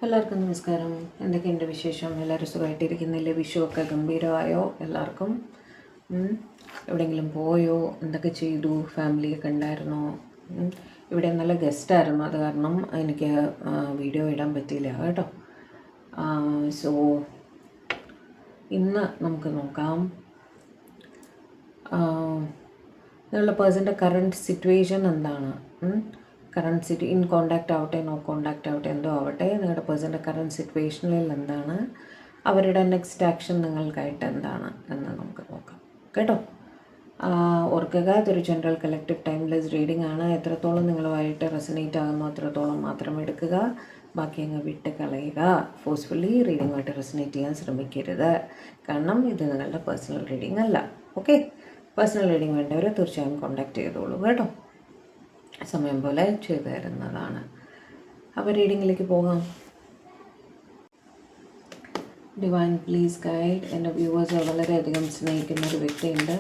എല്ലാവർക്കും നമസ്കാരം. എന്തൊക്കെയുണ്ട് വിശേഷം? എല്ലാവരും സുഖമായിട്ടിരിക്കുന്നില്ലേ? വിഷുവൊക്കെ ഗംഭീരമായോ എല്ലാവർക്കും? എവിടെയെങ്കിലും പോയോ? എന്തൊക്കെ ചെയ്തു? ഫാമിലിയൊക്കെ ഉണ്ടായിരുന്നോ? ഇവിടെ നല്ല ഗസ്റ്റായിരുന്നു, അത് കാരണം എനിക്ക് വീഡിയോ ഇടാൻ പറ്റിയില്ല കേട്ടോ. സോ ഇന്ന് നമുക്ക് നോക്കാം നിങ്ങളുടെ പേഴ്സൻ്റെ കറണ്ട് സിറ്റുവേഷൻ എന്താണ്. കറണ്ട് ഇൻ കോണ്ടാക്റ്റ് ആവട്ടെ, നോ കോണ്ടാക്റ്റ് ആവട്ടെ, എന്തോ ആവട്ടെ, നിങ്ങളുടെ പേഴ്സൻ്റെ കറണ്ട് സിറ്റുവേഷനിൽ എന്താണ്, അവരുടെ നെക്സ്റ്റ് ആക്ഷൻ നിങ്ങൾക്കായിട്ട് എന്താണ് എന്ന് നമുക്ക് നോക്കാം കേട്ടോ. ഓർക്കുക, ഇതൊരു ജനറൽ കളക്റ്റീവ് ടൈംലെസ് റീഡിംഗ് ആണ്. എത്രത്തോളം നിങ്ങളുമായിട്ട് റെസനേറ്റ് ആകുന്നു അത്രത്തോളം മാത്രം എടുക്കുക, ബാക്കി അങ്ങ് വിട്ട് കളയുക. ഫോഴ്സ്ഫുള്ളി റീഡിങ്ങുമായിട്ട് റെസനേറ്റ് ചെയ്യാൻ ശ്രമിക്കരുത്, കാരണം ഇത് നിങ്ങളുടെ പേഴ്സണൽ റീഡിംഗ് അല്ല. ഓക്കെ, പേഴ്സണൽ റീഡിംഗ് വേണ്ടവർ തീർച്ചയായും കോൺടാക്റ്റ് ചെയ്തോളൂ കേട്ടോ. സമയം പോലെ ചെയ്തു തരുന്നതാണ്. അപ്പോൾ റീഡിങ്ങിലേക്ക് പോകാം. Divine please guide. എൻ്റെ വ്യൂവേഴ്സ് വളരെയധികം സ്നേഹിക്കുന്ന ഒരു വ്യക്തിയുണ്ട്.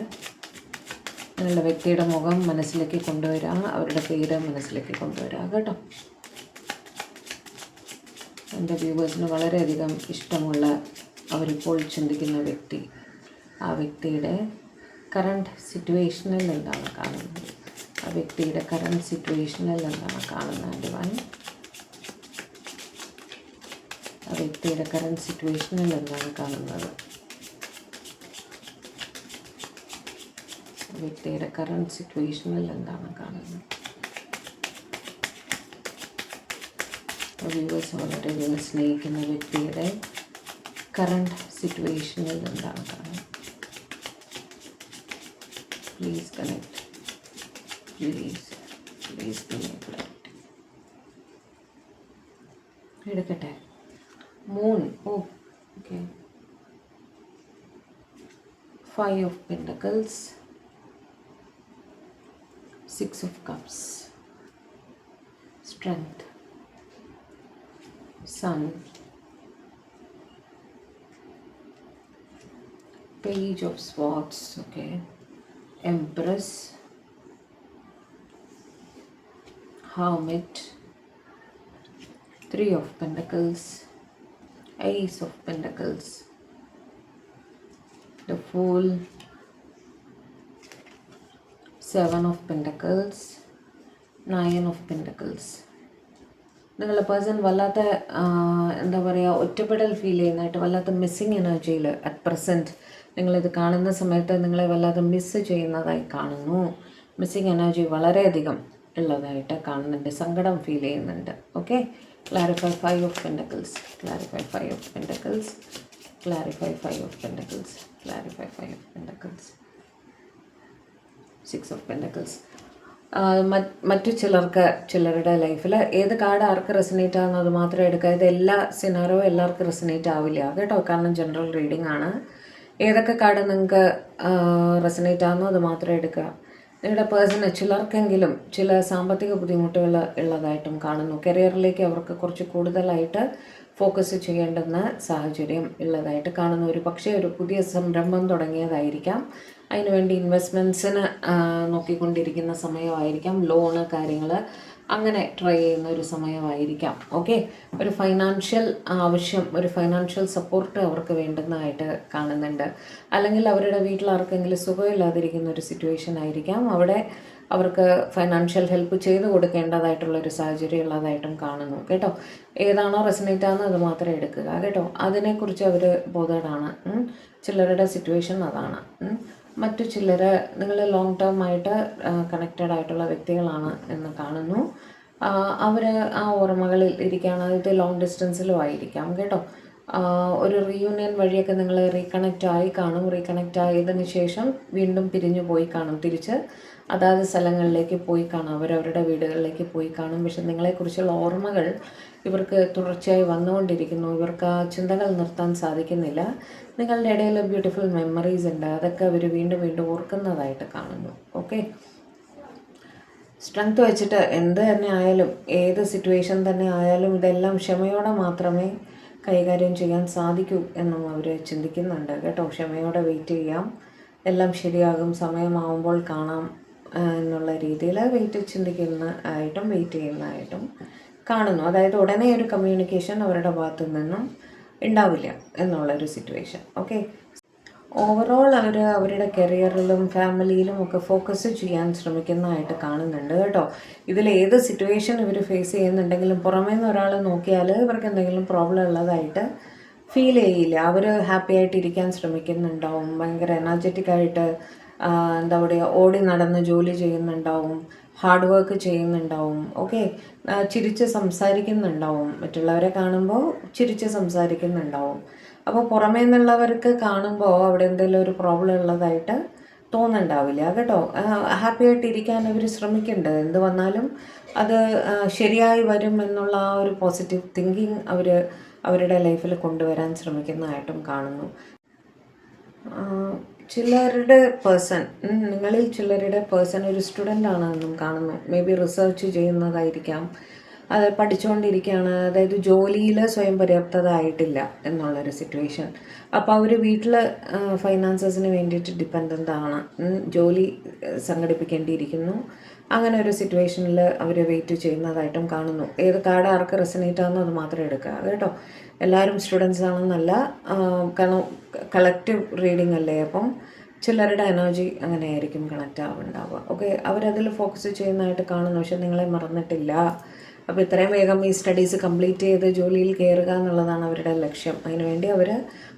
നിങ്ങളുടെ വ്യക്തിയുടെ മുഖം മനസ്സിലേക്ക് കൊണ്ടുവരിക, അവരുടെ പേര് മനസ്സിലേക്ക് കൊണ്ടുവരിക കേട്ടോ. എൻ്റെ വ്യൂവേഴ്സിന് വളരെയധികം ഇഷ്ടമുള്ള അവരിപ്പോൾ ചിന്തിക്കുന്ന വ്യക്തി, ആ വ്യക്തിയുടെ കറണ്ട് സിറ്റുവേഷനിൽ എന്താണ് കാണുന്നത്, ആ വ്യക്തിയുടെ കറണ്ട് സിറ്റുവേഷനിൽ എന്താണ് കാണുന്നത് ഡിവൈൻ, ആ വ്യക്തിയുടെ കറണ്ട് സിറ്റുവേഷനിൽ എന്താണ് കാണുന്നത്, ആ വ്യക്തിയുടെ കറണ്ട് സിറ്റുവേഷനിൽ എന്താണ് കാണുന്നത്. വ്യൂവേഴ്സ് വളരെയധികം സ്നേഹിക്കുന്ന വ്യക്തിയുടെ കറണ്ട് സിറ്റുവേഷനിൽ എന്താണ് കാണുന്നത്. Please connect, please connect. എടുക്കട്ടെ. Moon. Okay. 5 of Pentacles, 6 of Cups, Strength, Sun, Page of Swords, okay, Empress, Hermit, 3 of Pentacles, Ace of Pentacles, the Fool, 7 of Pentacles, 9 of Pentacles. നിങ്ങളുടെ person വല്ലാത്ത എന്താ പറയുക, ഒറ്റപ്പെടൽ feel ചെയ്യുന്നതായിട്ട്, വല്ലാത്ത missing എനർജിയിൽ at present നിങ്ങളിത് കാണുന്ന സമയത്ത് നിങ്ങളെ വല്ലാതെ മിസ്സ് ചെയ്യുന്നതായി കാണുന്നു. മിസ്സിങ് എനർജി വളരെയധികം ഉള്ളതായിട്ട് കാണുന്നുണ്ട്, സങ്കടം ഫീൽ ചെയ്യുന്നുണ്ട്. Okay, clarify 5 of Pentacles, clarify 5 of Pentacles, clarify 5 of Pentacles, clarify 5 of Pentacles, 6 of Pentacles. മറ്റു ചിലരുടെ ലൈഫിൽ ഏത് കാർഡ് ആർക്ക് റെസനേറ്റ് ആകുന്നത് മാത്രമേ എടുക്കുക. ഇത് എല്ലാ സിനാറോ എല്ലാവർക്കും റെസനേറ്റ് ആവില്ല കേട്ടോ, കാരണം ജനറൽ റീഡിംഗ് ആണ്. ഏതൊക്കെ കാർഡ് നിങ്ങൾക്ക് റെസനേറ്റ് ആകുന്നോ അത് മാത്രമേ എടുക്കുക. നിങ്ങളുടെ പേഴ്സണ് ചിലർക്കെങ്കിലും ചില സാമ്പത്തിക ബുദ്ധിമുട്ടുകൾ ഉള്ളതായിട്ടും കാണുന്നു. കരിയറിലേക്ക് അവർക്ക് കുറച്ച് കൂടുതലായിട്ട് ഫോക്കസ് ചെയ്യേണ്ടുന്ന സാഹചര്യം ഉള്ളതായിട്ട് കാണുന്നു. ഒരു പക്ഷേ ഒരു പുതിയ സംരംഭം തുടങ്ങിയതായിരിക്കാം, അതിനുവേണ്ടി ഇൻവെസ്റ്റ്മെൻറ്റ്സിന് നോക്കിക്കൊണ്ടിരിക്കുന്ന സമയമായിരിക്കാം, ലോണ് കാര്യങ്ങൾ അങ്ങനെ ട്രൈ ചെയ്യുന്ന ഒരു സമയമായിരിക്കാം. ഓക്കെ, ഒരു ഫൈനാൻഷ്യൽ ആവശ്യം, ഒരു ഫൈനാൻഷ്യൽ സപ്പോർട്ട് അവർക്ക് വേണ്ടുന്നതായിട്ട് കാണുന്നുണ്ട്. അല്ലെങ്കിൽ അവരുടെ വീട്ടിൽ ആർക്കെങ്കിലും സുഖമില്ലാതിരിക്കുന്ന ഒരു സിറ്റുവേഷൻ ആയിരിക്കാം, അവിടെ അവർക്ക് ഫൈനാൻഷ്യൽ ഹെൽപ്പ് ചെയ്ത് കൊടുക്കേണ്ടതായിട്ടുള്ളൊരു സാഹചര്യം ഉള്ളതായിട്ടും കാണുന്നു കേട്ടോ. ഏതാണോ റെസനേറ്റ് ആകുന്നത് അത് മാത്രമേ എടുക്കുക കേട്ടോ. അതിനെക്കുറിച്ച് അവർ ബോധേഡാണ്. ചിലരുടെ സിറ്റുവേഷൻ അതാണ്. മറ്റു ചിലർ നിങ്ങൾ ലോങ് ടേം ആയിട്ട് കണക്റ്റഡ് ആയിട്ടുള്ള വ്യക്തികളാണ് എന്ന് കാണുന്നു. അവർ ആ ഓർമ്മകളിൽ ഇരിക്കുകയാണ്. ഇത് ലോങ് ഡിസ്റ്റൻസിലും ആയിരിക്കാം കേട്ടോ. ഒരു റീയൂണിയൻ വഴിയൊക്കെ നിങ്ങൾ റീകണക്റ്റ് ആയി കാണും. റീകണക്റ്റ് ആയതിനു ശേഷം വീണ്ടും പിരിഞ്ഞു പോയി കാണും, തിരിച്ച് അതാത് സ്ഥലങ്ങളിലേക്ക് പോയി കാണും, അവരവരുടെ വീടുകളിലേക്ക് പോയി കാണും. പക്ഷെ നിങ്ങളെക്കുറിച്ചുള്ള ഓർമ്മകൾ ഇവർക്ക് തുടർച്ചയായി വന്നുകൊണ്ടിരിക്കുന്നു. ഇവർക്ക് ആ ചിന്തകൾ നിർത്താൻ സാധിക്കുന്നില്ല. നിങ്ങളുടെ ഇടയിൽ ബ്യൂട്ടിഫുൾ മെമ്മറീസ് ഉണ്ട്, അതൊക്കെ അവർ വീണ്ടും വീണ്ടും ഓർക്കുന്നതായിട്ട് കാണുന്നു. ഓക്കെ, സ്ട്രെങ്ത് വെച്ചിട്ട് എന്ത് തന്നെ ആയാലും, ഏത് സിറ്റുവേഷൻ തന്നെ ആയാലും ഇതെല്ലാം ക്ഷമയോടെ മാത്രമേ കൈകാര്യം ചെയ്യാൻ സാധിക്കൂ എന്നും അവർ ചിന്തിക്കുന്നുണ്ട് കേട്ടോ. ക്ഷമയോടെ വെയിറ്റ് ചെയ്യാം, എല്ലാം ശരിയാകും, സമയമാവുമ്പോൾ കാണാം എന്നുള്ള രീതിയിൽ വെയിറ്റ് ചെയ്യുന്നതായിട്ടും കാണുന്നു. അതായത് ഉടനെ ഒരു കമ്മ്യൂണിക്കേഷൻ അവരുടെ ഭാഗത്തു നിന്നും ഉണ്ടാവില്ല എന്നുള്ളൊരു സിറ്റുവേഷൻ. ഓക്കെ, ഓവറോൾ അവരുടെ കരിയറിലും ഫാമിലിയിലും ഒക്കെ ഫോക്കസ് ചെയ്യാൻ ശ്രമിക്കുന്നതായിട്ട് കാണുന്നുണ്ട് കേട്ടോ. ഇതിൽ ഏത് സിറ്റുവേഷൻ ഇവർ ഫേസ് ചെയ്യുന്നുണ്ടെങ്കിലും പുറമേ നിന്ന് ഒരാൾ നോക്കിയാൽ ഇവർക്ക് എന്തെങ്കിലും പ്രോബ്ലം ഉള്ളതായിട്ട് ഫീൽ ചെയ്യില്ല. അവർ ഹാപ്പി ആയിട്ട് ഇരിക്കാൻ ശ്രമിക്കുന്നുണ്ടാവും, ഭയങ്കര എനർജറ്റിക് ആയിട്ട് എന്താ പറയുക, ഓടി നടന്ന് ജോലി ചെയ്യുന്നുണ്ടാവും, ഹാർഡ് വർക്ക് ചെയ്യുന്നുണ്ടാവും. ഓക്കെ, ചിരിച്ച് സംസാരിക്കുന്നുണ്ടാവും, മറ്റുള്ളവരെ കാണുമ്പോൾ ചിരിച്ച് സംസാരിക്കുന്നുണ്ടാവും. അപ്പോൾ പുറമേ നിന്നുള്ളവർക്ക് കാണുമ്പോൾ അവിടെ എന്തെങ്കിലും ഒരു പ്രോബ്ലം ഉള്ളതായിട്ട് തോന്നുന്നുണ്ടാവില്ല കേട്ടോ. ഹാപ്പി ആയിട്ട് ഇരിക്കാൻ അവർ ശ്രമിക്കുന്നുണ്ട്. എന്ത് വന്നാലും അത് ശരിയായി വരും എന്നുള്ള ആ ഒരു പോസിറ്റീവ് തിങ്കിങ് അവരുടെ ലൈഫിൽ കൊണ്ടുവരാൻ ശ്രമിക്കുന്നതായിട്ടും കാണുന്നു. ചിലരുടെ പേഴ്സൺ, നിങ്ങളിൽ ചിലരുടെ പേഴ്സൺ ഒരു സ്റ്റുഡൻ്റ് ആണെന്നും കാണുന്നു. മേ ബി റിസർച്ച് ചെയ്യുന്നതായിരിക്കാം, അത് പഠിച്ചുകൊണ്ടിരിക്കുകയാണ്. അതായത് ജോലിയിൽ സ്വയം പര്യാപ്തത ആയിട്ടില്ല എന്നുള്ളൊരു സിറ്റുവേഷൻ. അപ്പോൾ അവർ വീട്ടിൽ ഫൈനാൻസസിന് വേണ്ടിയിട്ട് ഡിപ്പെൻഡൻ്റ് ആണ്, ജോലി സംഘടിപ്പിക്കേണ്ടിയിരിക്കുന്നു. അങ്ങനെ ഒരു സിറ്റുവേഷനിൽ അവർ വെയിറ്റ് ചെയ്യുന്നതായിട്ടും കാണുന്നു. ഏത് കാർഡ് ആർക്ക് റെസനേറ്റ് ആണെന്നോ അത് മാത്രം എടുക്കുക കേട്ടോ. എല്ലാവരും സ്റ്റുഡൻസ് ആണെന്നല്ല, കാരണം കളക്റ്റീവ് റീഡിംഗ് അല്ലേ. അപ്പം ചിലരുടെ എനർജി അങ്ങനെയായിരിക്കും കണക്റ്റ് ആവുന്നുണ്ടാവുക. ഓക്കെ, അവരതിൽ ഫോക്കസ് ചെയ്യുന്നതായിട്ട് കാണുന്നു, പക്ഷെ നിങ്ങളെ മറന്നിട്ടില്ല. അപ്പോൾ ഇത്രയും വേഗം ഈ സ്റ്റഡീസ് കംപ്ലീറ്റ് ചെയ്ത് ജോലിയിൽ കയറുക എന്നുള്ളതാണ് അവരുടെ ലക്ഷ്യം. അതിനുവേണ്ടി അവർ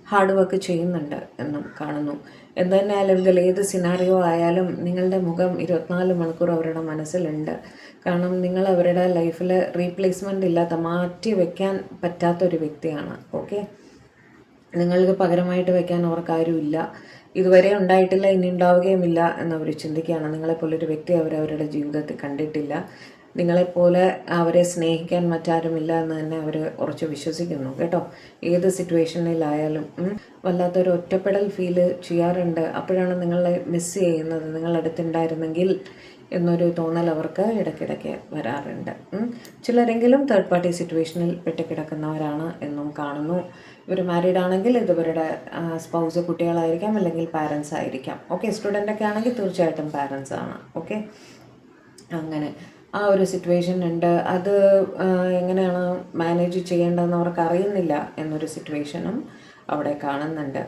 ഹാർഡ് വർക്ക് ചെയ്യുന്നുണ്ട് എന്നും കാണുന്നു. എന്ത് തന്നെ ആയാലും ഇതിൽ ഏത് സിനാറിയോ ആയാലും നിങ്ങളുടെ മുഖം 24 മണിക്കൂർ അവരുടെ മനസ്സിലുണ്ട്. കാരണം നിങ്ങൾ അവരുടെ ലൈഫിൽ റീപ്ലേസ്മെൻ്റ് ഇല്ലാത്ത, മാറ്റി വെക്കാൻ പറ്റാത്തൊരു വ്യക്തിയാണ്. ഓക്കെ, നിങ്ങൾക്ക് പകരമായിട്ട് വെക്കാൻ അവർക്കാരുമില്ല, ഇതുവരെ ഉണ്ടായിട്ടില്ല, ഇനി ഉണ്ടാവുകയുമില്ല എന്നവർ ചിന്തിക്കുകയാണ്. നിങ്ങളെപ്പോലൊരു വ്യക്തി അവരവരുടെ ജീവിതത്തിൽ കണ്ടിട്ടില്ല. നിങ്ങളെപ്പോലെ അവരെ സ്നേഹിക്കാൻ മറ്റാരുമില്ല എന്ന് തന്നെ അവർ ഉറച്ചു വിശ്വസിക്കുന്നു കേട്ടോ. ഏത് സിറ്റുവേഷനിലായാലും വല്ലാത്തൊരു ഒറ്റപ്പെടൽ ഫീല് ചെയ്യാറുണ്ട്. അപ്പോഴാണ് നിങ്ങളെ മിസ് ചെയ്യുന്നത്, നിങ്ങളടുത്തുണ്ടായിരുന്നെങ്കിൽ എന്നൊരു തോന്നൽ അവർക്ക് ഇടയ്ക്കിടയ്ക്ക് വരാറുണ്ട്. ചിലരെങ്കിലും തേർഡ് പാർട്ടി സിറ്റുവേഷനിൽ പെട്ടുകിടക്കുന്നവരാണ് എന്നും കാണുന്നു. ഇവർ മാരീഡ് ആണെങ്കിൽ ഇത് ഇവരുടെ സ്പൗസ്, കുട്ടികളായിരിക്കാം, അല്ലെങ്കിൽ പാരൻസ് ആയിരിക്കാം. ഓക്കെ, സ്റ്റുഡൻ്റൊക്കെ ആണെങ്കിൽ തീർച്ചയായിട്ടും പാരൻസ് ആണ്. ഓക്കെ, അങ്ങനെ ആ ഒരു സിറ്റുവേഷൻ ഉണ്ട്. അത് എങ്ങനെയാണ് മാനേജ് ചെയ്യേണ്ടതെന്ന് അവർക്ക് അറിയുന്നില്ല എന്നൊരു സിറ്റുവേഷനും അവിടെ കാണുന്നുണ്ട്.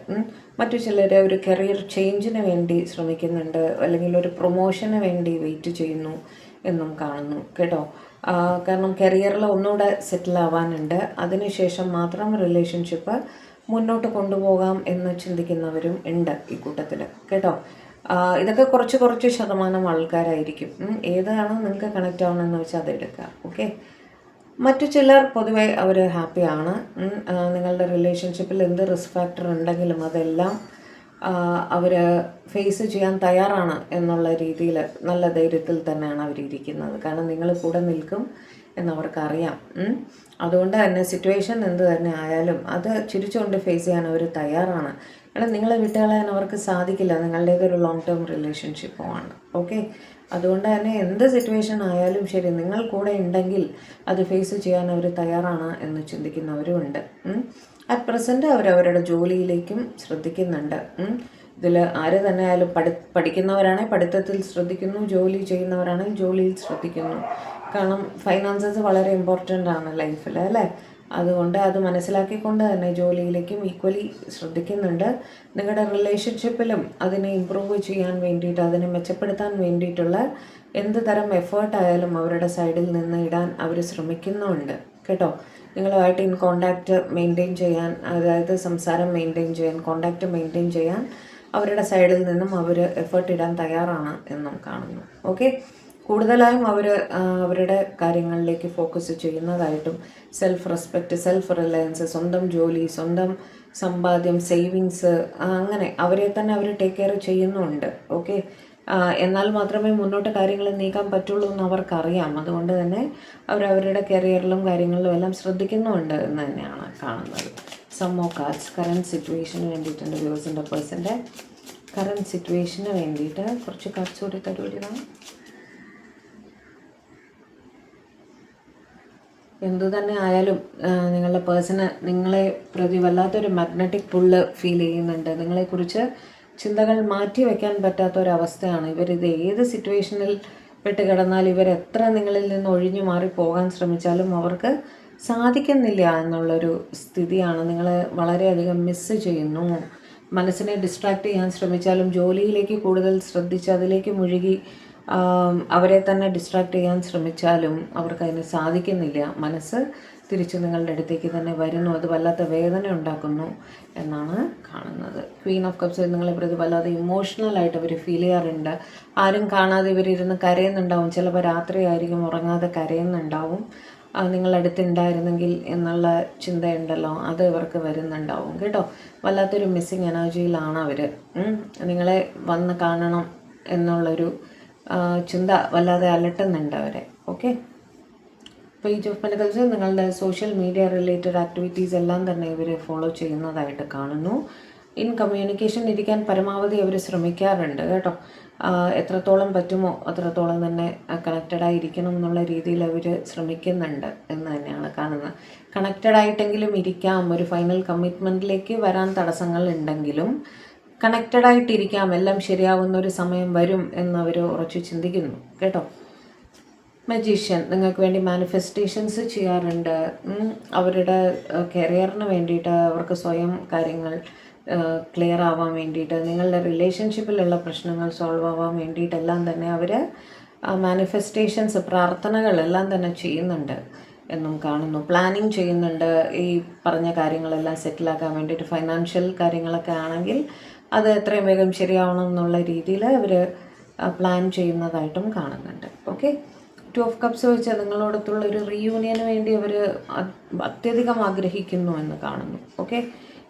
മറ്റു ചിലർ ഒരു കരിയർ ചേഞ്ചിന് വേണ്ടി ശ്രമിക്കുന്നുണ്ട്, അല്ലെങ്കിൽ ഒരു പ്രൊമോഷന് വേണ്ടി വെയിറ്റ് ചെയ്യുന്നു എന്നും കാണുന്നു കേട്ടോ. കാരണം കരിയറിൽ ഒന്നുകൂടെ സെറ്റിൽ ആവാനുണ്ട്, അതിനുശേഷം മാത്രം റിലേഷൻഷിപ്പ് മുന്നോട്ട് കൊണ്ടുപോകാം എന്ന് ചിന്തിക്കുന്നവരും ഉണ്ട് ഈ കൂട്ടത്തിൽ കേട്ടോ. ഇതൊക്കെ കുറച്ച് ശതമാനം ആൾക്കാരായിരിക്കും. ഏതാണ് നിങ്ങൾക്ക് കണക്റ്റ് ആവണമെന്ന് വെച്ചാൽ അതെടുക്കുക. ഓക്കെ, മറ്റു ചിലർ പൊതുവെ അവർ ഹാപ്പിയാണ്. നിങ്ങളുടെ റിലേഷൻഷിപ്പിൽ എന്ത് റിസ്ക് ഫാക്ടർ ഉണ്ടെങ്കിലും അതെല്ലാം അവർ ഫേസ് ചെയ്യാൻ തയ്യാറാണ് എന്നുള്ള രീതിയിൽ നല്ല ധൈര്യത്തിൽ തന്നെയാണ് അവരിയ്ക്കുന്നത്. കാരണം നിങ്ങൾ കൂടെ നിൽക്കും എന്നവർക്കറിയാം. അതുകൊണ്ട് തന്നെ സിറ്റുവേഷൻ എന്ത് തന്നെ ആയാലും അത് ചിരിച്ചുകൊണ്ട് ഫേസ് ചെയ്യാൻ അവർ തയ്യാറാണ്. കാരണം നിങ്ങളെ വിട്ടുകളയാൻ അവർക്ക് സാധിക്കില്ല, നിങ്ങളുടേതൊരു ലോങ് ടേം റിലേഷൻഷിപ്പുമാണ്. ഓക്കെ, അതുകൊണ്ട് തന്നെ എന്ത് സിറ്റുവേഷൻ ആയാലും ശരി, നിങ്ങൾ കൂടെ ഉണ്ടെങ്കിൽ അത് ഫേസ് ചെയ്യാൻ അവർ തയ്യാറാണ് എന്ന് ചിന്തിക്കുന്നവരുമുണ്ട്. അറ്റ് പ്രസൻറ്റ് അവരവരുടെ ജോലിയിലേക്കും ശ്രദ്ധിക്കുന്നുണ്ട്. ഇതിൽ ആര് തന്നെ ആയാലും പഠിക്കുന്നവരാണെങ്കിൽ പഠിത്തത്തിൽ ശ്രദ്ധിക്കുന്നു, ജോലി ചെയ്യുന്നവരാണെങ്കിൽ ജോലിയിൽ ശ്രദ്ധിക്കുന്നു. കാരണം ഫൈനാൻസസ് വളരെ ഇമ്പോർട്ടൻ്റ് ആണ് ലൈഫിൽ അല്ലേ. അതുകൊണ്ട് അത് മനസ്സിലാക്കിക്കൊണ്ട് തന്നെ ജോലിയിലേക്കും ഈക്വലി ശ്രദ്ധിക്കുന്നുണ്ട്. നിങ്ങളുടെ റിലേഷൻഷിപ്പിലും അതിനെ ഇമ്പ്രൂവ് ചെയ്യാൻ വേണ്ടിയിട്ട്, അതിനെ മെച്ചപ്പെടുത്താൻ വേണ്ടിയിട്ടുള്ള എന്ത് തരം എഫേർട്ടായാലും അവരുടെ സൈഡിൽ നിന്ന് ഇടാൻ അവർ ശ്രമിക്കുന്നുമുണ്ട് കേട്ടോ. നിങ്ങളുമായിട്ട് കോണ്ടാക്റ്റ് മെയിൻറ്റെയിൻ ചെയ്യാൻ, അതായത് സംസാരം മെയിൻറ്റെയിൻ ചെയ്യാൻ, കോണ്ടാക്റ്റ് മെയിൻറ്റെയിൻ ചെയ്യാൻ അവരുടെ സൈഡിൽ നിന്നും അവർ എഫേർട്ട് ഇടാൻ തയ്യാറാണ് എന്നും കാണുന്നു. ഓക്കെ, കൂടുതലായും അവരുടെ കാര്യങ്ങളിലേക്ക് ഫോക്കസ് ചെയ്യുന്നതായിട്ടും, സെൽഫ് റെസ്പെക്റ്റ്, സെൽഫ് റിലയൻസ്, സ്വന്തം ജോലി, സ്വന്തം സമ്പാദ്യം, സേവിങ്സ്, അങ്ങനെ അവരെ തന്നെ അവർ ടേക്ക് കെയർ ചെയ്യുന്നുമുണ്ട്. ഓക്കെ, എന്നാൽ മാത്രമേ മുന്നോട്ട് കാര്യങ്ങൾ നീക്കാൻ പറ്റുള്ളൂ എന്ന് അവർക്കറിയാം. അതുകൊണ്ട് തന്നെ അവരവരുടെ കരിയറിലും കാര്യങ്ങളിലും എല്ലാം ശ്രദ്ധിക്കുന്നുമുണ്ട് എന്ന് തന്നെയാണ് കാണുന്നത്. സം ഓഫ് കാർഡ്സ് കറൻറ്റ് സിറ്റുവേഷന് വേണ്ടിയിട്ടുണ്ട്. വ്യൂവേഴ്സിൻ്റെ പേഴ്സൻ്റെ കറൻറ്റ് സിറ്റുവേഷന് വേണ്ടിയിട്ട് കുറച്ച് കാർഡ്സ് കൂടി തരുവാണ്. എന്തു തന്നെ ആയാലും നിങ്ങളുടെ പേഴ്സണ് നിങ്ങളെ പ്രതി വല്ലാത്തൊരു മാഗ്നറ്റിക് പുള്ള് ഫീൽ ചെയ്യുന്നുണ്ട്. നിങ്ങളെക്കുറിച്ച് ചിന്തകൾ മാറ്റി വയ്ക്കാൻ പറ്റാത്തൊരവസ്ഥയാണ്. ഇവരിത് ഏത് സിറ്റുവേഷനിൽ പെട്ടുകിടന്നാൽ ഇവരെത്ര നിങ്ങളിൽ നിന്ന് ഒഴിഞ്ഞു മാറി പോകാൻ ശ്രമിച്ചാലും അവർക്ക് സാധിക്കുന്നില്ല എന്നുള്ളൊരു സ്ഥിതിയാണ്. നിങ്ങളെ വളരെയധികം മിസ്സ് ചെയ്യുന്നു. മനസ്സിനെ ഡിസ്ട്രാക്ട് ചെയ്യാൻ ശ്രമിച്ചാലും ജോലിയിലേക്ക് കൂടുതൽ ശ്രദ്ധിച്ച് അതിലേക്ക് മുഴുകി അവരെ തന്നെ ഡിസ്ട്രാക്ട് ചെയ്യാൻ ശ്രമിച്ചാലും അവർക്ക് അതിന് സാധിക്കുന്നില്ല. മനസ്സ് തിരിച്ച് നിങ്ങളുടെ അടുത്തേക്ക് തന്നെ വരുന്നു. അത് വല്ലാത്ത വേദന ഉണ്ടാക്കുന്നു എന്നാണ് കാണുന്നത്. ക്വീൻ ഓഫ് കപ്സ് നിങ്ങളെ പ്രതി വല്ലാതെ ഇമോഷണലായിട്ട് അവർ ഫീൽ ചെയ്യാറുണ്ട്. ആരും കാണാതെ ഇവരിരുന്ന് കരയുന്നുണ്ടാവും. ചിലപ്പോൾ രാത്രിയായിരിക്കും ഉറങ്ങാതെ കരയുന്നുണ്ടാവും. നിങ്ങളടുത്തുണ്ടായിരുന്നെങ്കിൽ എന്നുള്ള ചിന്തയുണ്ടല്ലോ, അത് ഇവർക്ക് വരുന്നുണ്ടാവും കേട്ടോ. വല്ലാത്തൊരു മിസ്സിങ് എനർജിയിലാണ് അവർ. നിങ്ങളെ വന്ന് കാണണം എന്നുള്ളൊരു ചിന്ത വല്ലാതെ അലട്ടുന്നുണ്ട് അവരെ. ഓക്കെ, പേജ് ഓഫ് പെന്റക്കിൾസ് നിങ്ങളുടെ സോഷ്യൽ മീഡിയ റിലേറ്റഡ് ആക്ടിവിറ്റീസ് എല്ലാം തന്നെ ഇവർ ഫോളോ ചെയ്യുന്നതായിട്ട് കാണുന്നു. ഇൻ കമ്മ്യൂണിക്കേഷൻ ഇരിക്കാൻ പരമാവധി അവർ ശ്രമിക്കാറുണ്ട് കേട്ടോ. എത്രത്തോളം പറ്റുമോ അത്രത്തോളം തന്നെ കണക്റ്റഡായിരിക്കണം എന്നുള്ള രീതിയിൽ അവർ ശ്രമിക്കുന്നുണ്ട് എന്ന് തന്നെയാണ് കാണുന്നത്. കണക്റ്റഡായിട്ടെങ്കിലും ഇരിക്കാം. ഒരു ഫൈനൽ കമ്മിറ്റ്മെൻറ്റിലേക്ക് വരാൻ തടസ്സങ്ങൾ ഉണ്ടെങ്കിലും കണക്റ്റഡായിട്ടിരിക്കാം, എല്ലാം ശരിയാവുന്ന ഒരു സമയം വരും എന്നവർ ഉറച്ചു ചിന്തിക്കുന്നു കേട്ടോ. മജീഷ്യൻ നിങ്ങൾക്ക് വേണ്ടി മാനിഫെസ്റ്റേഷൻസ് ചെയ്യാറുണ്ട്. അവരുടെ കരിയറിന് വേണ്ടിയിട്ട്, അവർക്ക് സ്വയം കാര്യങ്ങൾ ക്ലിയർ ആവാൻ വേണ്ടിയിട്ട്, നിങ്ങളുടെ റിലേഷൻഷിപ്പിലുള്ള പ്രശ്നങ്ങൾ സോൾവ് ആവാൻ വേണ്ടിയിട്ടെല്ലാം തന്നെ അവർ മാനിഫെസ്റ്റേഷൻസ്, പ്രാർത്ഥനകളെല്ലാം തന്നെ ചെയ്യുന്നുണ്ട് എന്നും കാണുന്നു. പ്ലാനിങ് ചെയ്യുന്നുണ്ട് ഈ പറഞ്ഞ കാര്യങ്ങളെല്ലാം സെറ്റിലാക്കാൻ വേണ്ടിയിട്ട്. ഫൈനാൻഷ്യൽ കാര്യങ്ങളൊക്കെ ആണെങ്കിൽ അത് എത്രയും വേഗം ശരിയാവണം എന്നുള്ള രീതിയിൽ അവർ പ്ലാൻ ചെയ്യുന്നതായിട്ടും കാണുന്നുണ്ട്. ഓക്കെ, 2 ഓഫ് കപ്സ് വെച്ച് നിങ്ങളോടൊത്തുള്ള ഒരു റീയൂണിയന് വേണ്ടി അവർ അത്യധികം ആഗ്രഹിക്കുന്നു എന്ന് കാണുന്നു. ഓക്കെ,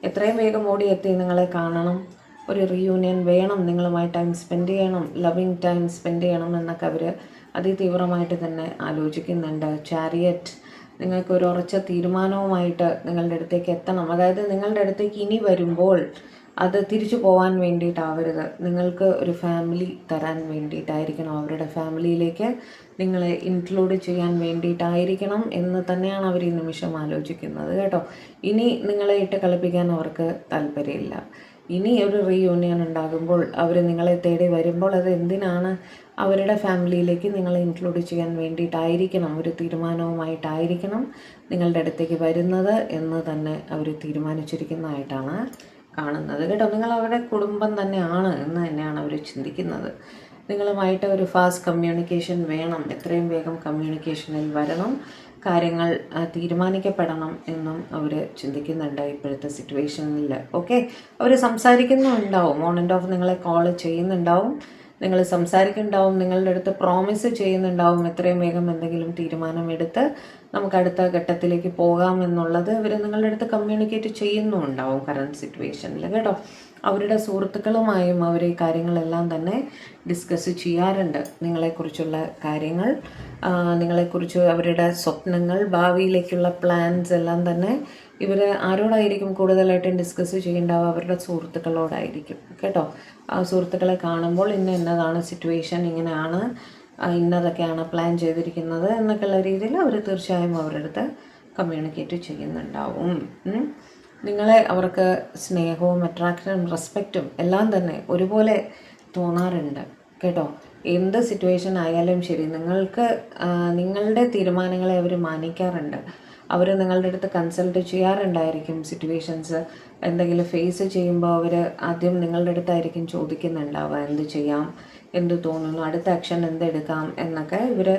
എത്രയും വേഗം ഓടിയെത്തി നിങ്ങളെ കാണണം, ഒരു റീയൂണിയൻ വേണം, നിങ്ങളുമായി ടൈം സ്പെൻഡ് ചെയ്യണം, ലവിങ് ടൈം സ്പെൻഡ് ചെയ്യണം എന്നൊക്കെ അവർ അതിതീവ്രമായിട്ട് തന്നെ ആലോചിക്കുന്നുണ്ട്. ചാരിയറ്റ് നിങ്ങൾക്ക് ഒരു ഉറച്ച തീരുമാനവുമായിട്ട് നിങ്ങളുടെ അടുത്തേക്ക് എത്തണം. അതായത് നിങ്ങളുടെ അടുത്തേക്ക് ഇനി വരുമ്പോൾ അത് തിരിച്ചു പോകാൻ വേണ്ടിയിട്ടാവരുത്, നിങ്ങൾക്ക് ഒരു ഫാമിലി തരാൻ വേണ്ടിയിട്ടായിരിക്കണം, അവരുടെ ഫാമിലിയിലേക്ക് നിങ്ങളെ ഇൻക്ലൂഡ് ചെയ്യാൻ വേണ്ടിയിട്ടായിരിക്കണം എന്ന് തന്നെയാണ് അവർ ഈ നിമിഷം ആലോചിക്കുന്നത് കേട്ടോ. ഇനി നിങ്ങളെ ഇട്ട് കളിപ്പിക്കാൻ അവർക്ക് താല്പര്യമില്ല. ഇനി ഒരു റീയൂണിയൻ ഉണ്ടാകുമ്പോൾ അവർ നിങ്ങളെ തേടി വരുമ്പോൾ അത് എന്തിനാണ്, അവരുടെ ഫാമിലിയിലേക്ക് നിങ്ങളെ ഇൻക്ലൂഡ് ചെയ്യാൻ വേണ്ടിയിട്ടായിരിക്കണം, ഒരു തീരുമാനവുമായിട്ടായിരിക്കണം നിങ്ങളുടെ അടുത്തേക്ക് വരുന്നത് എന്ന് തന്നെ അവർ തീരുമാനിച്ചിരിക്കുന്നതായിട്ടാണ് കാണുന്നത് കേട്ടോ. നിങ്ങൾ അവരുടെ കുടുംബം തന്നെയാണ് എന്ന് തന്നെയാണ് അവർ ചിന്തിക്കുന്നത്. നിങ്ങളുമായിട്ട് ഒരു ഫാസ്റ്റ് കമ്മ്യൂണിക്കേഷൻ വേണം, എത്രയും വേഗം കമ്മ്യൂണിക്കേഷനിൽ വരണം, കാര്യങ്ങൾ തീരുമാനിക്കപ്പെടണം എന്നും അവർ ചിന്തിക്കുന്നുണ്ട് ഇപ്പോഴത്തെ സിറ്റുവേഷനിൽ. ഓക്കെ, അവർ സംസാരിക്കുന്നുണ്ടാവും, ഓൺ ആൻഡ് ഓഫ് നിങ്ങളെ കോൾ ചെയ്യുന്നുണ്ടാവും, നിങ്ങൾ സംസാരിക്കുന്നുണ്ടാവും, നിങ്ങളുടെ അടുത്ത് പ്രോമിസ് ചെയ്യുന്നുണ്ടാവും എത്രയും വേഗം എന്തെങ്കിലും തീരുമാനമെടുത്ത് നമുക്ക് അടുത്ത ഘട്ടത്തിലേക്ക് പോകാം എന്നുള്ളത് ഇവർ നിങ്ങളുടെ അടുത്ത് കമ്മ്യൂണിക്കേറ്റ് ചെയ്യുന്നുണ്ടാവും കറണ്ട് സിറ്റുവേഷനിൽ കേട്ടോ. അവരുടെ സുഹൃത്തുക്കളുമായും അവർ ഈ കാര്യങ്ങളെല്ലാം തന്നെ ഡിസ്കസ് ചെയ്യാറുണ്ട്. നിങ്ങളെക്കുറിച്ചുള്ള കാര്യങ്ങൾ, നിങ്ങളെക്കുറിച്ച് അവരുടെ സ്വപ്നങ്ങൾ, ഭാവിയിലേക്കുള്ള പ്ലാൻസ് എല്ലാം തന്നെ ഇവർ ആരോടായിരിക്കും കൂടുതലായിട്ടും ഡിസ്കസ് ചെയ്യേണ്ടാവുക, അവരുടെ സുഹൃത്തുക്കളോടായിരിക്കും കേട്ടോ. ആ സുഹൃത്തുക്കളെ കാണുമ്പോൾ ഇന്നതാണ് സിറ്റുവേഷൻ, ഇങ്ങനെയാണ്, ഇന്നതൊക്കെയാണ് പ്ലാൻ ചെയ്തിരിക്കുന്നത് എന്നൊക്കെയുള്ള രീതിയിൽ അവർ തീർച്ചയായും അവരുടെ അടുത്ത് കമ്മ്യൂണിക്കേറ്റ് ചെയ്യുന്നുണ്ടാവും. നിങ്ങളെ അവർക്ക് സ്നേഹവും അട്രാക്ഷനും റെസ്പെക്റ്റും എല്ലാം തന്നെ ഒരുപോലെ തോന്നാറുണ്ട് കേട്ടോ. എന്ത് സിറ്റുവേഷൻ ആയാലും ശരി, നിങ്ങളുടെ തീരുമാനങ്ങളെ അവർ മാനിക്കാറുണ്ട്. അവർ നിങ്ങളുടെ അടുത്ത് കൺസൾട്ട് ചെയ്യാറുണ്ടായിരിക്കും. സിറ്റുവേഷൻസ് എന്തെങ്കിലും ഫേസ് ചെയ്യുമ്പോൾ അവർ ആദ്യം നിങ്ങളുടെ അടുത്തായിരിക്കും ചോദിക്കുന്നുണ്ടാവുക, എന്ത് ചെയ്യാം, എന്ത് തോന്നുന്നു, അടുത്ത ആക്ഷൻ എന്തെടുക്കാം എന്നൊക്കെ ഇവർ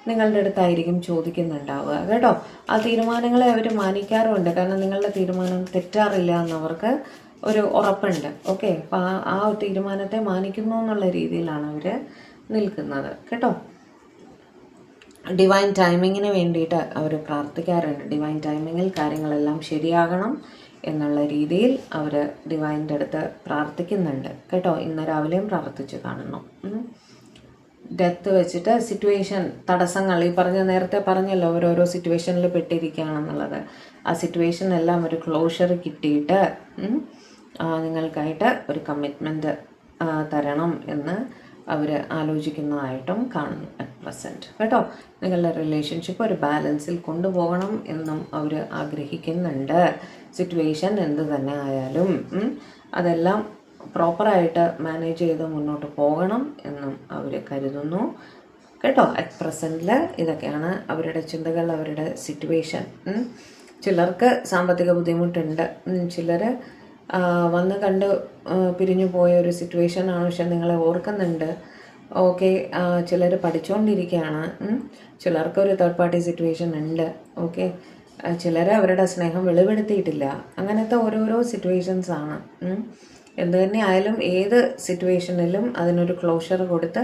നിങ്ങളുടെ അടുത്തായിരിക്കും ചോദിക്കുന്നുണ്ടാവുക കേട്ടോ. ആ തീരുമാനങ്ങളെ അവർ മാനിക്കാറുമുണ്ട്. കാരണം നിങ്ങളുടെ തീരുമാനം തെറ്റാറില്ല എന്നവർക്ക് ഒരു ഉറപ്പുണ്ട്. ഓക്കെ, അപ്പോൾ ആ തീരുമാനത്തെ മാനിക്കുന്നു എന്നുള്ള രീതിയിലാണ് അവർ നിൽക്കുന്നത് കേട്ടോ. ഡിവൈൻ ടൈമിങ്ങിന് വേണ്ടിയിട്ട് അവർ പ്രാർത്ഥിക്കാറുണ്ട്. ഡിവൈൻ ടൈമിങ്ങിൽ കാര്യങ്ങളെല്ലാം ശരിയാകണം എന്നുള്ള രീതിയിൽ അവർ ഡിവൈൻ്റെ അടുത്ത് പ്രാർത്ഥിക്കുന്നുണ്ട് കേട്ടോ. ഇന്ന് രാവിലെയും പ്രാർത്ഥിച്ച് കാണുന്നു. ഡെത്ത് വെച്ചിട്ട് സിറ്റുവേഷൻ തടസ്സങ്ങൾ, ഈ നേരത്തെ പറഞ്ഞല്ലോ ഓരോരോ സിറ്റുവേഷനിൽ പെട്ടിരിക്കുകയാണെന്നുള്ളത്, ആ സിറ്റുവേഷനെല്ലാം ഒരു ക്ലോഷർ കിട്ടിയിട്ട് നിങ്ങൾക്കായിട്ട് ഒരു കമ്മിറ്റ്മെൻറ്റ് തരണം എന്ന് അവർ ആലോചിക്കുന്നതായിട്ടും കാണുന്നു അറ്റ് പ്രസൻറ്റ് കേട്ടോ. നിങ്ങളുടെ റിലേഷൻഷിപ്പ് ഒരു ബാലൻസിൽ കൊണ്ടുപോകണം എന്നും അവർ ആഗ്രഹിക്കുന്നുണ്ട്. സിറ്റുവേഷൻ എന്ത് തന്നെ ആയാലും അതെല്ലാം പ്രോപ്പറായിട്ട് മാനേജ് ചെയ്ത് മുന്നോട്ട് പോകണം എന്നും അവർ കരുതുന്നു. കേട്ടോ. അറ്റ് പ്രസൻറ്റിൽ ഇതൊക്കെയാണ് അവരുടെ ചിന്തകൾ, അവരുടെ സിറ്റുവേഷൻ. ചിലർക്ക് സാമ്പത്തിക ബുദ്ധിമുട്ടുണ്ട്, ചിലർ വന്ന് കണ്ട് പിരിഞ്ഞു പോയ ഒരു സിറ്റുവേഷനാണ്, പക്ഷെ നിങ്ങളെ ഓർക്കുന്നുണ്ട്. ഓക്കെ, ചിലർ പഠിച്ചുകൊണ്ടിരിക്കുകയാണ്, ചിലർക്കൊരു തേർഡ് പാർട്ടി സിറ്റുവേഷൻ ഉണ്ട്. ഓക്കെ, ചിലർ അവരുടെ സ്നേഹം വെളിപ്പെടുത്തിയിട്ടില്ല. അങ്ങനത്തെ ഓരോരോ സിറ്റുവേഷൻസാണ്. എന്തു തന്നെ ആയാലും ഏത് സിറ്റുവേഷനിലും അതിനൊരു ക്ലോഷർ കൊടുത്ത്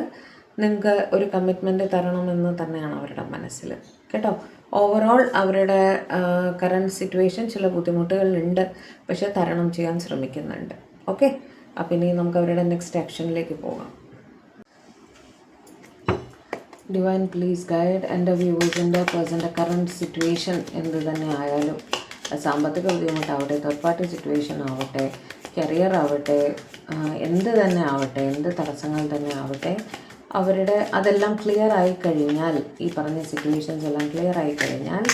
നിങ്ങൾക്ക് ഒരു കമ്മിറ്റ്മെൻറ്റ് തരണമെന്ന് തന്നെയാണ് അവരുടെ മനസ്സിൽ, കേട്ടോ. ഓവറോൾ അവരുടെ കറണ്ട് സിറ്റുവേഷൻ ചില ബുദ്ധിമുട്ടുകളുണ്ട്, പക്ഷേ തരണം ചെയ്യാൻ ശ്രമിക്കുന്നുണ്ട്. ഓക്കെ, അപ്പം ഇനി നമുക്ക് അവരുടെ നെക്സ്റ്റ് ആക്ഷനിലേക്ക് പോകാം. ഡിവൈൻ പ്ലീസ് ഗൈഡ് എൻ്റെ വ്യൂവേഴ്സിൻ്റെ പേഴ്സൻ്റെ കറണ്ട് സിറ്റുവേഷൻ എന്ത് തന്നെ ആയാലും, സാമ്പത്തിക ബുദ്ധിമുട്ടാവട്ടെ, തേർഡ് പാർട്ടി സിറ്റുവേഷൻ ആവട്ടെ, കരിയർ ആവട്ടെ, എന്ത് തന്നെ ആവട്ടെ, എന്ത് തടസ്സങ്ങൾ തന്നെ ആവട്ടെ, അവരുടെ അതെല്ലാം ക്ലിയർ ആയി കഴിഞ്ഞാൽ, ഈ പറഞ്ഞ സിറ്റുവേഷൻസ് എല്ലാം ക്ലിയർ ആയി കഴിഞ്ഞാൽ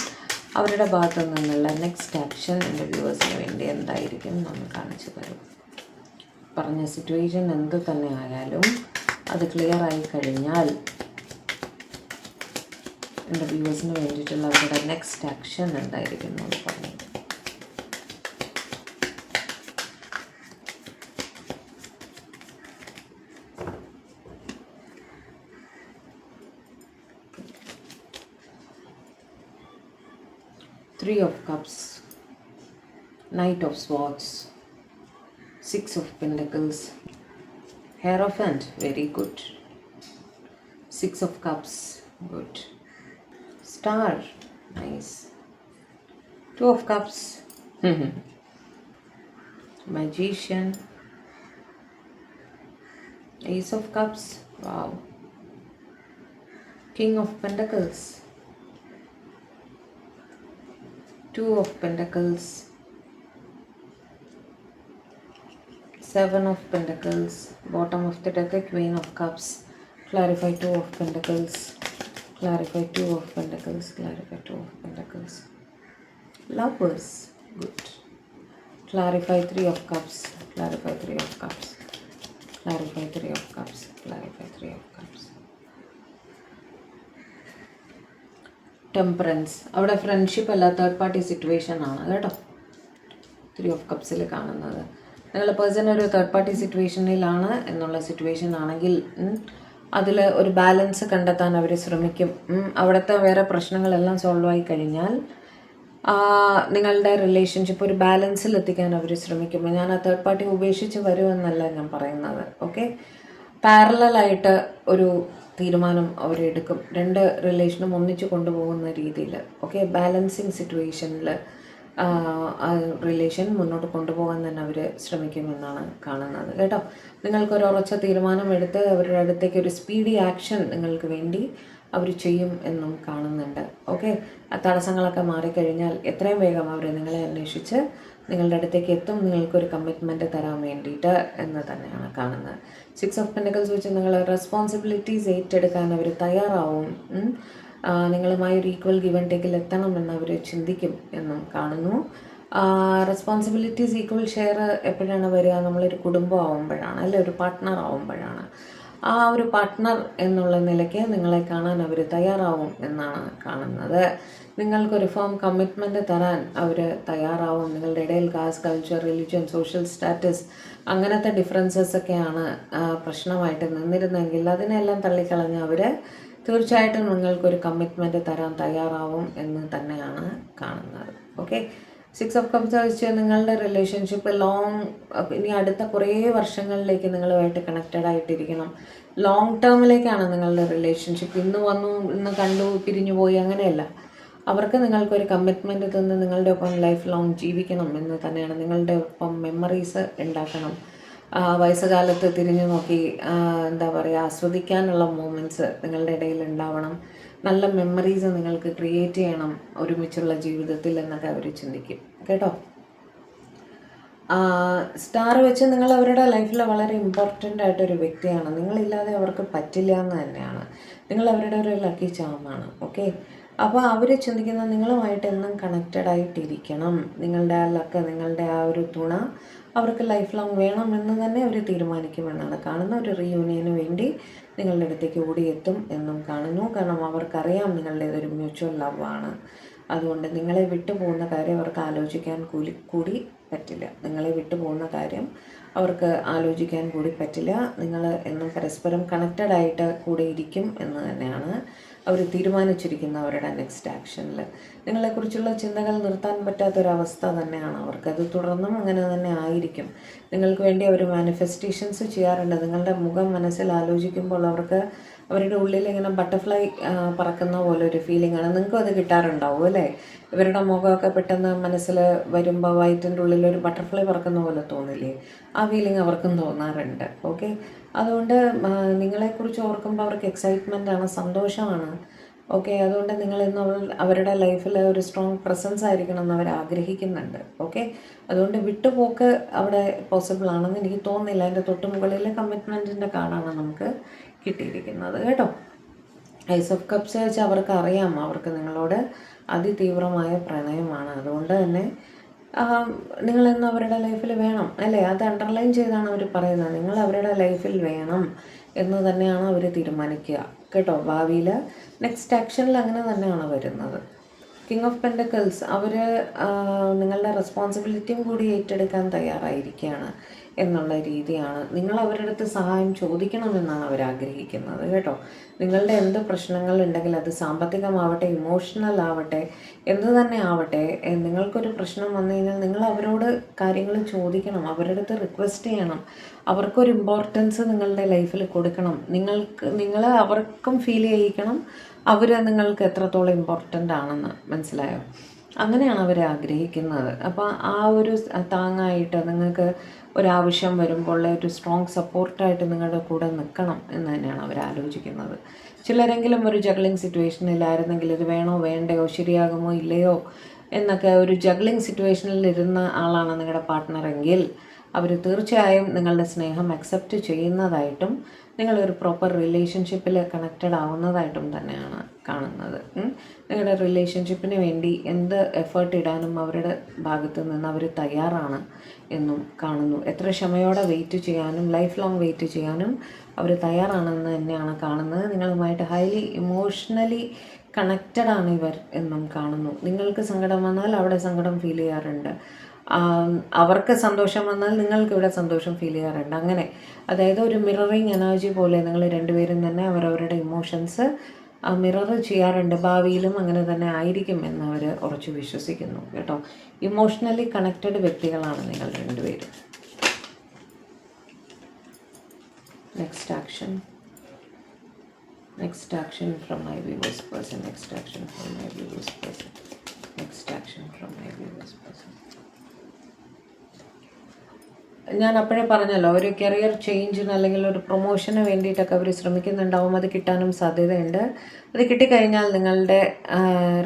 അവരുടെ ഭാഗത്തു നിന്നുള്ള നെക്സ്റ്റ് ആക്ഷൻ എൻ്റെ വ്യൂവേഴ്സിന് വേണ്ടി എന്തായിരിക്കും നമ്മൾ കാണിച്ചു തരും. പറഞ്ഞ സിറ്റുവേഷൻ എന്ത് തന്നെ ആയാലും അത് ക്ലിയർ ആയി കഴിഞ്ഞാൽ എൻ്റെ വ്യൂവേഴ്സിന് വേണ്ടിയിട്ടുള്ള അവരുടെ നെക്സ്റ്റ് ആക്ഷൻ എന്തായിരിക്കും എന്ന് പറഞ്ഞത്. Three of Cups, Knight of Swords, Six of Pentacles, Hierophant, very good. Six of Cups, good. Star, nice. Two of Cups, Magician, Ace of Cups, wow. King of Pentacles, Two of Pentacles, Seven of Pentacles, bottom of the deck, Queen of Cups. Clarify Two of Pentacles, clarify Two of Pentacles, clarify Two of Pentacles. Lovers, good. Clarify Three of Cups, clarify Three of Cups, clarify Three of Cups, clarify Three of Cups. Temperance, അവിടെ friendship അല്ല, third party situation ആണ് കേട്ടോ. Three of കപ്സിൽ കാണുന്നത് നിങ്ങളുടെ person ഒരു third party സിറ്റുവേഷനിലാണ് എന്നുള്ള situation ആണെങ്കിൽ അതിൽ ഒരു ബാലൻസ് കണ്ടെത്താൻ അവർ ശ്രമിക്കും. അവിടുത്തെ വേറെ പ്രശ്നങ്ങളെല്ലാം സോൾവ് ആയി കഴിഞ്ഞാൽ നിങ്ങളുടെ റിലേഷൻഷിപ്പ് ഒരു ബാലൻസിൽ എത്തിക്കാൻ അവർ ശ്രമിക്കും. ഞാൻ ആ തേർഡ് പാർട്ടി ഉപേക്ഷിച്ച് വരുമെന്നല്ല ഞാൻ പറയുന്നത്. ഓക്കെ, പാരലലായിട്ട് ഒരു തീരുമാനം അവരെടുക്കും, രണ്ട് റിലേഷനും ഒന്നിച്ച് കൊണ്ടുപോകുന്ന രീതിയിൽ. ഓക്കെ, ബാലൻസിങ് സിറ്റുവേഷനിൽ റിലേഷൻ മുന്നോട്ട് കൊണ്ടുപോകാൻ തന്നെ അവർ ശ്രമിക്കുമെന്നാണ് കാണുന്നത് കേട്ടോ. നിങ്ങൾക്കൊരു ഉറച്ച തീരുമാനം എടുത്ത് അവരുടെ അടുത്തേക്ക് ഒരു സ്പീഡി ആക്ഷൻ നിങ്ങൾക്ക് വേണ്ടി അവർ ചെയ്യും എന്നും കാണുന്നുണ്ട്. ഓക്കെ, ആ തടസ്സങ്ങളൊക്കെ മാറിക്കഴിഞ്ഞാൽ എത്രയും വേഗം അവർ നിങ്ങളെ അന്വേഷിച്ച് നിങ്ങളുടെ അടുത്തേക്ക് എത്തും, നിങ്ങൾക്കൊരു കമ്മിറ്റ്മെൻറ്റ് തരാൻ വേണ്ടിയിട്ട് എന്ന് തന്നെയാണ് കാണുന്നത്. സിക്സ് ഓഫ് പെൻറ്റക്കിൾസ് വെച്ച് നിങ്ങൾ റെസ്പോൺസിബിലിറ്റീസ് ഏറ്റെടുക്കാൻ അവർ തയ്യാറാവും. നിങ്ങളുമായി ഒരു ഈക്വൽ ഗിവ് ആൻഡ് ടേക്കിൽ എത്തണമെന്ന് അവർ ചിന്തിക്കും എന്നും കാണുന്നു. റെസ്പോൺസിബിലിറ്റീസ് ഈക്വൽ ഷെയർ എപ്പോഴാണ് വരിക? നമ്മളൊരു കുടുംബം ആവുമ്പോഴാണ്, അല്ലെ ഒരു പാർട്ട്ണർ ആവുമ്പോഴാണ്. ആ ഒരു പാർട്ട്ണർ എന്നുള്ള നിലയ്ക്ക് നിങ്ങളെ കാണാൻ അവർ തയ്യാറാവും എന്നാണ് കാണുന്നത്. നിങ്ങൾക്കൊരു ഫേം കമ്മിറ്റ്മെൻറ്റ് തരാൻ അവർ തയ്യാറാവും. നിങ്ങളുടെ ഇടയിൽ caste, culture, religion, social status അങ്ങനത്തെ ഡിഫറൻസസ് ഒക്കെയാണ് പ്രശ്നമായിട്ട് നിന്നിരുന്നെങ്കിൽ അതിനെല്ലാം തള്ളിക്കളഞ്ഞ് അവർ തീർച്ചയായിട്ടും നിങ്ങൾക്കൊരു കമ്മിറ്റ്മെൻറ്റ് തരാൻ തയ്യാറാവും എന്ന് തന്നെയാണ് കാണുന്നത്. ഓക്കെ, സിക്സ് ഓഫ് കപ്സ് വെച്ച് നിങ്ങളുടെ റിലേഷൻഷിപ്പ് ഇനി അടുത്ത കുറേ വർഷങ്ങളിലേക്ക് നിങ്ങളുമായിട്ട് കണക്റ്റഡ് ആയിട്ടിരിക്കണം. ലോങ് ടേമിലേക്കാണ് നിങ്ങളുടെ റിലേഷൻഷിപ്പ്. ഇന്ന് വന്നു, ഇന്ന് കണ്ടു, പിരിഞ്ഞു പോയി, അങ്ങനെയല്ല. അവർക്ക് നിങ്ങൾക്കൊരു കമ്മിറ്റ്മെൻറ്റ് തന്ന് നിങ്ങളുടെ ഒപ്പം ലൈഫ് ലോങ് ജീവിക്കണം എന്ന് തന്നെയാണ്. നിങ്ങളുടെ ഒപ്പം മെമ്മറീസ് ഉണ്ടാക്കണം. വയസ്സുകാലത്ത് തിരിഞ്ഞു നോക്കി എന്താ പറയുക, ആസ്വദിക്കാനുള്ള മൂമെൻറ്റ്സ് നിങ്ങളുടെ ഇടയിൽ ഉണ്ടാവണം. നല്ല മെമ്മറീസ് നിങ്ങൾക്ക് ക്രിയേറ്റ് ചെയ്യണം ഒരുമിച്ചുള്ള ജീവിതത്തിൽ എന്നൊക്കെ അവർ ചിന്തിക്കും കേട്ടോ. സ്റ്റാർ വെച്ച് നിങ്ങൾ അവരുടെ ലൈഫിൽ വളരെ ഇമ്പോർട്ടൻ്റ് ആയിട്ടൊരു വ്യക്തിയാണ്. നിങ്ങളില്ലാതെ അവർക്ക് പറ്റില്ല എന്ന് തന്നെയാണ്. നിങ്ങൾ അവരുടെ ഒരു ലക്കി ചാമാണ്. ഓക്കെ, അപ്പോൾ അവർ ചിന്തിക്കുന്നത് നിങ്ങളുമായിട്ട് എന്നും കണക്റ്റഡ് ആയിട്ടിരിക്കണം. നിങ്ങളുടെ ആ ലക്ക്, നിങ്ങളുടെ ആ ഒരു തുണ അവർക്ക് ലൈഫ് ലോങ് വേണമെന്ന് തന്നെ അവർ തീരുമാനിക്കുമെന്നാണ് കാണുന്ന. ഒരു റീയൂണിയന് വേണ്ടി നിങ്ങളുടെ അടുത്തേക്ക് ഓടിയെത്തും എന്നും കാണുന്നു. കാരണം അവർക്കറിയാം നിങ്ങളുടേതൊരു മ്യൂച്വൽ ലവ് ആണ്. അതുകൊണ്ട് നിങ്ങളെ വിട്ടു പോകുന്ന കാര്യം അവർക്ക് ആലോചിക്കാൻ കൂടി പറ്റില്ല. നിങ്ങളെ വിട്ടു പോകുന്ന കാര്യം അവർക്ക് ആലോചിക്കാൻ കൂടി പറ്റില്ല. നിങ്ങൾ എന്നും പരസ്പരം കണക്റ്റഡ് ആയിട്ട് കൂടെ ഇരിക്കും എന്ന് തന്നെയാണ് അവർ തീരുമാനിച്ചിരിക്കുന്ന അവരുടെ നെക്സ്റ്റ് ആക്ഷനിൽ. നിങ്ങളെക്കുറിച്ചുള്ള ചിന്തകൾ നിർത്താൻ പറ്റാത്തൊരവസ്ഥ തന്നെയാണ് അവർക്ക്. അത് തുടർന്നും അങ്ങനെ തന്നെ ആയിരിക്കും. നിങ്ങൾക്ക് വേണ്ടി അവർ മാനിഫെസ്റ്റേഷൻസ് ചെയ്യാറുണ്ട്. നിങ്ങളുടെ മുഖം മനസ്സിൽ ആലോചിക്കുമ്പോൾ അവർക്ക് അവരുടെ ഉള്ളിൽ ഇങ്ങനെ ബട്ടർഫ്ലൈ പറക്കുന്ന പോലെ ഒരു ഫീലിംഗ് ആണ്. നിങ്ങൾക്കും അത് കിട്ടാറുണ്ടാവും അല്ലേ? ഇവരുടെ മുഖമൊക്കെ പെട്ടെന്ന് മനസ്സിൽ വരുമ്പോൾ വയറ്റിൻ്റെ ഉള്ളിൽ ഒരു ബട്ടർഫ്ലൈ പറക്കുന്ന പോലെ തോന്നില്ലേ? ആ ഫീലിംഗ് അവർക്കും തോന്നാറുണ്ട്. ഓക്കെ, അതുകൊണ്ട് നിങ്ങളെക്കുറിച്ച് ഓർക്കുമ്പോൾ അവർക്ക് എക്സൈറ്റ്മെൻ്റ് ആണ്, സന്തോഷമാണ്. ഓക്കെ, അതുകൊണ്ട് നിങ്ങളിന്ന് അവരുടെ ലൈഫിൽ ഒരു സ്ട്രോങ് പ്രസൻസ് ആയിരിക്കണം എന്ന് അവർ ആഗ്രഹിക്കുന്നുണ്ട്. ഓക്കെ, അതുകൊണ്ട് വിട്ടുപോക്ക് അവിടെ പോസിബിൾ ആണെന്ന് എനിക്ക് തോന്നുന്നില്ല. അതിൻ്റെ തൊട്ട് മുകളിൽ കമ്മിറ്റ്മെൻറ്റിൻ്റെ കാർഡാണ് നമുക്ക് കിട്ടിയിരിക്കുന്നത് കേട്ടോ. ഐസ് ഓഫ് കപ്സ് വെച്ച് അവർക്ക് അറിയാം അവർക്ക് നിങ്ങളോട് അതിതീവ്രമായ പ്രണയമാണ്. അതുകൊണ്ട് തന്നെ നിങ്ങളിന്ന് അവരുടെ ലൈഫിൽ വേണം അല്ലേ? അത് അണ്ടർലൈൻ ചെയ്താണ് അവർ പറയുന്നത്. നിങ്ങൾ അവരുടെ ലൈഫിൽ വേണം എന്ന് തന്നെയാണ് അവർ തീരുമാനിക്കുക കേട്ടോ. ഭാവിയിൽ നെക്സ്റ്റ് ആക്ഷനിൽ അങ്ങനെ തന്നെയാണ് വരുന്നത്. കിങ് ഓഫ് പെൻഡക്കിൾസ് അവർ നിങ്ങളുടെ റെസ്പോൺസിബിലിറ്റിയും കൂടി ഏറ്റെടുക്കാൻ തയ്യാറായിരിക്കുകയാണ് എന്നുള്ള രീതിയാണ്. നിങ്ങൾ അവരുടെ അടുത്ത് സഹായം ചോദിക്കണമെന്നാണ് അവർ ആഗ്രഹിക്കുന്നത് കേട്ടോ. നിങ്ങളുടെ എന്ത് പ്രശ്നങ്ങളുണ്ടെങ്കിൽ അത് സാമ്പത്തികമാവട്ടെ, ഇമോഷണൽ ആവട്ടെ, എന്ത് തന്നെ ആവട്ടെ, നിങ്ങൾക്കൊരു പ്രശ്നം വന്നു കഴിഞ്ഞാൽ നിങ്ങൾ അവരോട് കാര്യങ്ങൾ ചോദിക്കണം, അവരുടെ അടുത്ത് റിക്വസ്റ്റ് ചെയ്യണം. അവർക്കൊരു ഇമ്പോർട്ടൻസ് നിങ്ങളുടെ ലൈഫിൽ കൊടുക്കണം. നിങ്ങൾ അവർക്കും ഫീൽ ചെയ്യിക്കണം അവർ നിങ്ങൾക്ക് എത്രത്തോളം ഇമ്പോർട്ടൻ്റ് ആണെന്ന്. മനസ്സിലായോ? അങ്ങനെയാണ് അവർ ആഗ്രഹിക്കുന്നത്. അപ്പോൾ ആ ഒരു താങ്ങായിട്ട് നിങ്ങൾക്ക് ഒരാവശ്യം വരുമ്പോൾ ഒരു സ്ട്രോങ് സപ്പോർട്ടായിട്ട് നിങ്ങളുടെ കൂടെ നിൽക്കണം എന്ന് തന്നെയാണ് അവർ ആലോചിക്കുന്നത്. ചിലരെങ്കിലും ഒരു ജഗ്ലിംഗ് സിറ്റുവേഷനിലായിരുന്നെങ്കിൽ ഇത് വേണോ വേണ്ടയോ, ശരിയാകുമോ ഇല്ലയോ എന്നൊക്കെ ഒരു ജഗ്ലിംഗ് സിറ്റുവേഷനിൽ ഇരുന്ന ആളാണ് നിങ്ങളുടെ പാർട്ട്ണറെങ്കിൽ അവർ തീർച്ചയായും നിങ്ങളുടെ സ്നേഹം അക്സെപ്റ്റ് ചെയ്യുന്നതായിട്ടും നിങ്ങളൊരു പ്രോപ്പർ റിലേഷൻഷിപ്പിൽ കണക്റ്റഡ് ആവുന്നതായിട്ടും തന്നെയാണ് കാണുന്നത്. നിങ്ങളുടെ റിലേഷൻഷിപ്പിന് വേണ്ടി എന്ത് എഫേർട്ട് ഇടാനും അവരുടെ ഭാഗത്ത് നിന്ന് അവർ തയ്യാറാണ് എന്നും കാണുന്നു. എത്ര ക്ഷമയോടെ വെയിറ്റ് ചെയ്യാനും ലൈഫ് ലോങ് വെയിറ്റ് ചെയ്യാനും അവർ തയ്യാറാണെന്ന് തന്നെയാണ് കാണുന്നത്. നിങ്ങളുമായിട്ട് ഹൈലി ഇമോഷണലി കണക്റ്റഡ് ആണ് ഇവർ എന്നും കാണുന്നു. നിങ്ങൾക്ക് സങ്കടം വന്നാൽ അവിടെ സങ്കടം ഫീൽ ചെയ്യാറുണ്ട്. അവർക്ക് സന്തോഷം വന്നാൽ നിങ്ങൾക്ക് ഇവിടെ സന്തോഷം ഫീൽ ചെയ്യാറുണ്ട്. അങ്ങനെ അതായത് ഒരു മിററിങ് എനർജി പോലെ നിങ്ങൾ രണ്ടുപേരും തന്നെ അവരവരുടെ ഇമോഷൻസ് മിറർ ചെയ്യാറുണ്ട്. ഭാവിയിലും അങ്ങനെ തന്നെ ആയിരിക്കും എന്ന് അവർ ഉറച്ചു വിശ്വസിക്കുന്നു കേട്ടോ. ഇമോഷണലി കണക്റ്റഡ് വ്യക്തികളാണ് നിങ്ങൾ രണ്ടുപേരും. Next action from my viewers person. Next action from my viewers person. ഞാൻ അപ്പോഴേ പറഞ്ഞല്ലോ, ഒരു കരിയർ ചേഞ്ചിന് അല്ലെങ്കിൽ ഒരു പ്രൊമോഷന് വേണ്ടിയിട്ടൊക്കെ അവർ ശ്രമിക്കുന്നുണ്ടാവും. അത് കിട്ടാനും സാധ്യതയുണ്ട്. അത് കിട്ടിക്കഴിഞ്ഞാൽ നിങ്ങളുടെ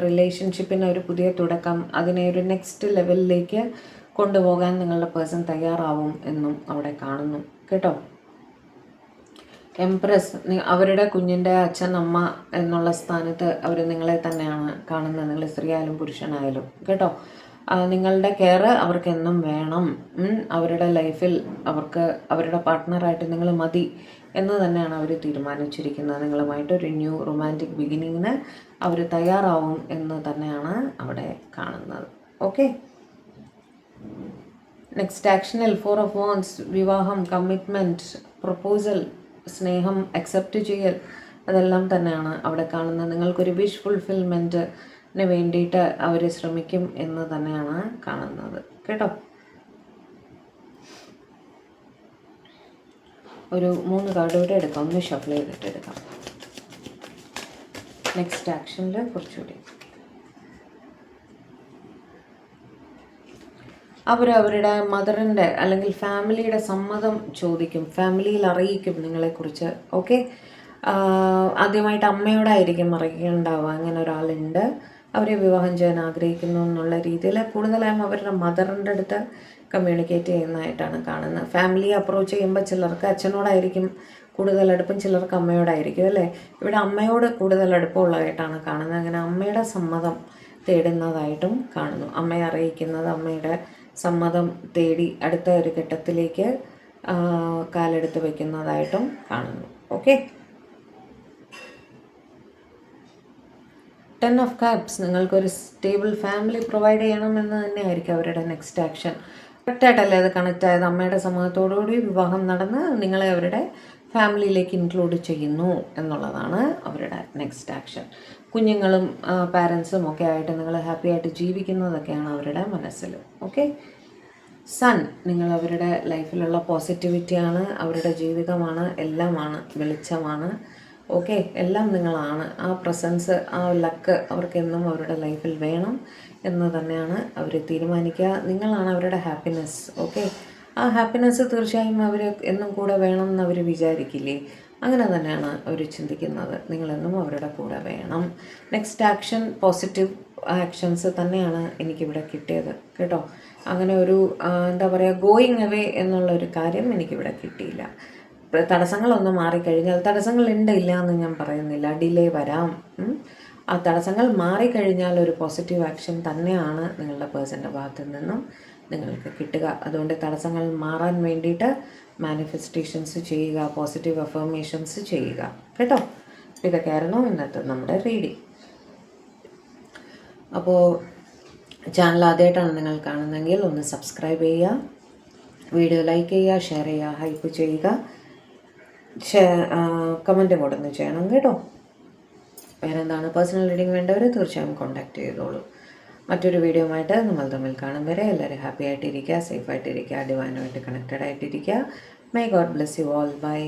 റിലേഷൻഷിപ്പിന് ഒരു പുതിയ തുടക്കം, അതിനെ ഒരു നെക്സ്റ്റ് ലെവലിലേക്ക് കൊണ്ടുപോകാൻ നിങ്ങളുടെ പേഴ്സൺ തയ്യാറാവും എന്നും അവിടെ കാണുന്നു കേട്ടോ. എംപ്രസ് അവരുടെ കുഞ്ഞിൻ്റെ അച്ഛൻ അമ്മ എന്നുള്ള സ്ഥാനത്ത് അവർ നിങ്ങളെ തന്നെയാണ് കാണുന്നത്. നിങ്ങൾ സ്ത്രീ ആയാലും പുരുഷനായാലും കേട്ടോ. നിങ്ങളുടെ കെയർ അവർക്ക് എന്നും വേണം. അവരുടെ ലൈഫിൽ അവർക്ക് അവരുടെ പാർട്ട്ണറായിട്ട് നിങ്ങൾ മതി എന്ന് തന്നെയാണ് അവർ തീരുമാനിച്ചിരിക്കുന്നത്. നിങ്ങളുമായിട്ടൊരു ന്യൂ റൊമാൻറ്റിക് ബിഗിനിങ്ങിന് അവർ തയ്യാറാവും എന്ന് തന്നെയാണ് അവിടെ കാണുന്നത്. ഓക്കെ, നെക്സ്റ്റ് ആക്ഷനിൽ 4 of Wands, വിവാഹം, കമ്മിറ്റ്മെൻറ്റ്, പ്രൊപ്പോസൽ, സ്നേഹം, അക്സെപ്റ്റ് ചെയ്യൽ, അതെല്ലാം തന്നെയാണ് അവിടെ കാണുന്നത്. നിങ്ങൾക്കൊരു വിഷ് ഫുൾഫിൽമെൻറ്റിന് വേണ്ടിയിട്ട് അവർ ശ്രമിക്കും എന്ന് തന്നെയാണ് കാണുന്നത് കേട്ടോ. ഒരു 3 കാർഡ് കൂടെ എടുക്കാം, ഒന്ന് ഷഫിൾ ചെയ്തിട്ട് എടുക്കാം. നെക്സ്റ്റ് ആക്ഷനിൽ കുറച്ചുകൂടി അവരുടെ മദറിൻ്റെ അല്ലെങ്കിൽ ഫാമിലിയുടെ സമ്മതം ചോദിക്കും, ഫാമിലിയിൽ അറിയിക്കും നിങ്ങളെക്കുറിച്ച്. ഓക്കെ, ആദ്യമായിട്ട് അമ്മയോടായിരിക്കും അറിയിക്കുന്നുണ്ടാവുക. അങ്ങനെ ഒരാളുണ്ട്, അവരെ വിവാഹം ചെയ്യാൻ ആഗ്രഹിക്കുന്നു എന്നുള്ള രീതിയിൽ കൂടുതലായും അവരുടെ മദറിൻ്റെ അടുത്ത് കമ്മ്യൂണിക്കേറ്റ് ചെയ്യുന്നതായിട്ടാണ് കാണുന്നത്. ഫാമിലി അപ്രോച്ച് ചെയ്യുമ്പോൾ ചിലർക്ക് അച്ഛനോടായിരിക്കും കൂടുതൽ അടുപ്പം, ചിലർക്ക് അമ്മയോടായിരിക്കും അല്ലേ. ഇവിടെ അമ്മയോട് കൂടുതൽ അടുപ്പമുള്ളതായിട്ടാണ് കാണുന്നത്. അങ്ങനെ അമ്മയുടെ സമ്മതം തേടുന്നതായിട്ടും കാണുന്നു. അമ്മയെ അറിയിക്കുന്നത്, അമ്മയുടെ സമ്മതം തേടി അടുത്ത ഒരു ഘട്ടത്തിലേക്ക് കാലെടുത്ത് വയ്ക്കുന്നതായിട്ടും കാണുന്നു. ഓക്കെ. 10 ഓഫ് കപ്സ് നിങ്ങൾക്കൊരു സ്റ്റേബിൾ ഫാമിലി പ്രൊവൈഡ് ചെയ്യണമെന്ന് തന്നെയായിരിക്കും അവരുടെ നെക്സ്റ്റ് ആക്ഷൻ. കറക്റ്റായിട്ടല്ലേ അത് കണക്റ്റ് ആയത്? അമ്മയുടെ സമ്മതത്തോടുകൂടി വിവാഹം നടന്ന് നിങ്ങളെ അവരുടെ ഫാമിലിയിലേക്ക് ഇൻക്ലൂഡ് ചെയ്യുന്നു എന്നുള്ളതാണ് അവരുടെ നെക്സ്റ്റ് ആക്ഷൻ. കുഞ്ഞുങ്ങളും പാരൻസും ഒക്കെ ആയിട്ട് നിങ്ങൾ ഹാപ്പി ആയിട്ട് ജീവിക്കുന്നതൊക്കെയാണ് അവരുടെ മനസ്സിൽ. ഓക്കെ. സൺ നിങ്ങൾ അവരുടെ ലൈഫിലുള്ള പോസിറ്റിവിറ്റിയാണ്, അവരുടെ ജീവിതമാണ്, എല്ലാമാണ്, വെളിച്ചമാണ്. ഓക്കെ. എല്ലാം നിങ്ങളാണ്. ആ പ്രസൻസ്, ആ ലക്ക് അവർക്കെന്നും അവരുടെ ലൈഫിൽ വേണം എന്ന് തന്നെയാണ് അവർ തീരുമാനിക്കുക. നിങ്ങളാണ് അവരുടെ ഹാപ്പിനെസ്. ഓക്കെ. ആ ഹാപ്പിനെസ് തീർച്ചയായും അവർ എന്നും കൂടെ വേണം എന്ന് അവർ വിചാരിക്കില്ലേ? അങ്ങനെ തന്നെയാണ് അവർ ചിന്തിക്കുന്നത്. നിങ്ങളെന്നും അവരുടെ കൂടെ വേണം. നെക്സ്റ്റ് ആക്ഷൻ പോസിറ്റീവ് ആക്ഷൻസ് തന്നെയാണ് എനിക്കിവിടെ കിട്ടിയത് കേട്ടോ. അങ്ങനെ ഒരു എന്താ പറയുക, ഗോയിങ് അവേ എന്നുള്ളൊരു കാര്യം എനിക്കിവിടെ കിട്ടിയില്ല. തടസ്സങ്ങളൊന്നും മാറിക്കഴിഞ്ഞാൽ, തടസ്സങ്ങളുണ്ട് ഇല്ല എന്ന് ഞാൻ പറയുന്നില്ല, ഡിലേ വരാം. ആ തടസ്സങ്ങൾ മാറിക്കഴിഞ്ഞാൽ ഒരു പോസിറ്റീവ് ആക്ഷൻ തന്നെയാണ് നിങ്ങളുടെ പേഴ്സൻ്റെ ഭാഗത്തു നിന്നും നിങ്ങൾക്ക് കിട്ടുക. അതുകൊണ്ട് തടസ്സങ്ങൾ മാറാൻ വേണ്ടിയിട്ട് മാനിഫെസ്റ്റേഷൻസ് ചെയ്യുക, പോസിറ്റീവ് അഫർമേഷൻസ് ചെയ്യുക കേട്ടോ. ഇതൊക്കെയായിരുന്നു ഇന്നത്തെ നമ്മുടെ റീഡിങ്. അപ്പോൾ ചാനൽ ആദ്യമായിട്ടാണ് നിങ്ങൾ കാണുന്നതെങ്കിൽ ഒന്ന് സബ്സ്ക്രൈബ് ചെയ്യുക, വീഡിയോ ലൈക്ക് ചെയ്യുക, ഷെയർ ചെയ്യുക, ഹൈപ്പ് ചെയ്യുക, കമൻറ്റ് കൂടെ ഒന്ന് ചെയ്യണം കേട്ടോ. വേറെന്താണ്, പേഴ്സണൽ റീഡിങ് വേണ്ടവർ തീർച്ചയായും കോൺടാക്റ്റ് ചെയ്തോളൂ. മറ്റൊരു വീഡിയോ ആയിട്ട് നമ്മൾ തമ്മിൽ കാണും വരെ എല്ലാവരും ഹാപ്പി ആയിട്ടിരിക്കുക, സേഫ് ആയിട്ടിരിക്കുക, ഡിവൈനുമായിട്ട് കണക്റ്റഡ് ആയിട്ടിരിക്കുക. May God bless you all. By.